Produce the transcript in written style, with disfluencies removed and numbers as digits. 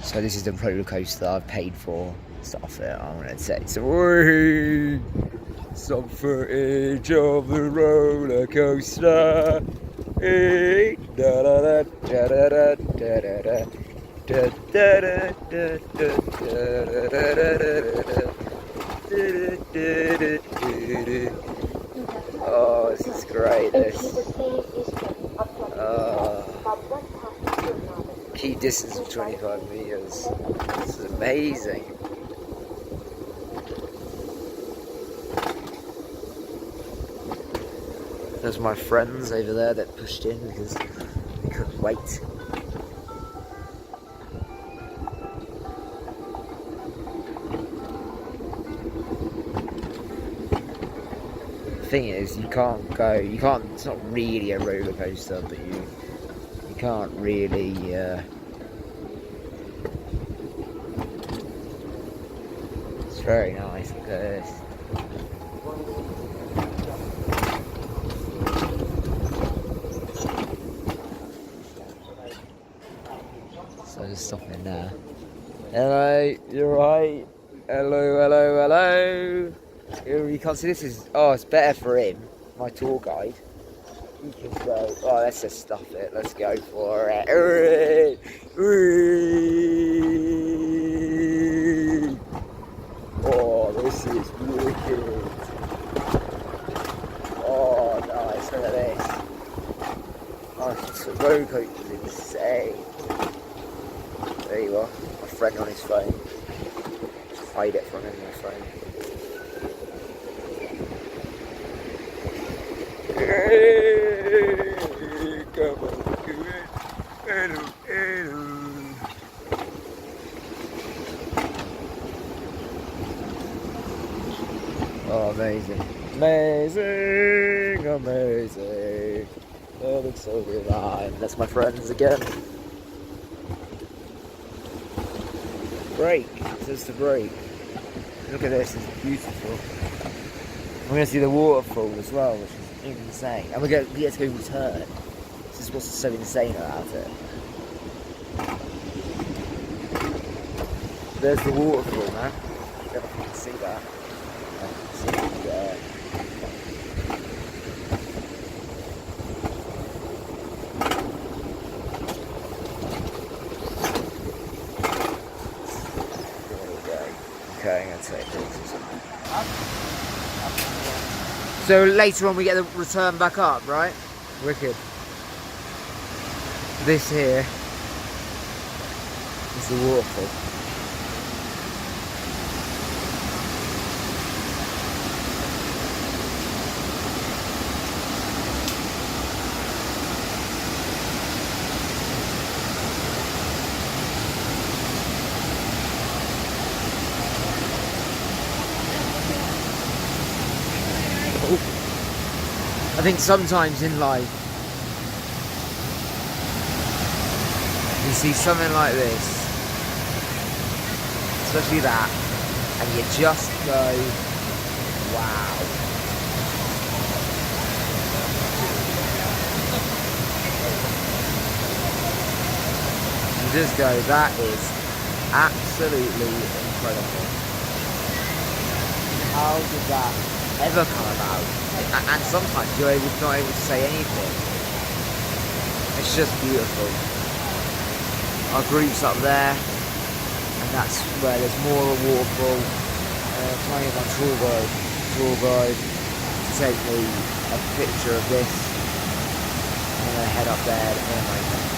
So this is the roller coaster I've paid for. Stop it, I'm gonna say some footage of the roller coaster. Hey, da da da da da da da da da da da. Oh, this is great. Key distance of 25 meters. This is amazing. There's my friends over there that pushed in because they couldn't wait. The thing is, it's not really a roller coaster, but you can't really it's very nice. Look at this. So just stopping there. Hello, you're right. Hello, hello, hello. Here you can't see this is it's better for him, my tour guide. He can go, let's just stuff it, let's go for it. Oh, this is wicked. Oh, nice, look at this. Oh, the roller coaster is insane. There you are, my friend on his phone. Just hide it from him, my phone. Hey, come on, hello, hello. Oh, amazing. Amazing, amazing. That looks so divine. That's my friends again. Break. This is the break. Look at this, it's beautiful. We're going to see the waterfall as well, which is insane. And we get to go return. This is what's so insane about it. There's the waterfall, man. I don't know if you can see that. See there. Okay, I'm going to take this. So later on we get the return back up, right? Wicked. This here is the waterfall. I think sometimes in life you see something like this, especially that, and you just go, wow. You just go, that is absolutely incredible. How did that ever come about? And sometimes you're not able to say anything. It's just beautiful. Our group's up there, and that's where there's more of a waterfall. Trying to get my tour guide to take me a picture of this. I'm gonna head up there to film later.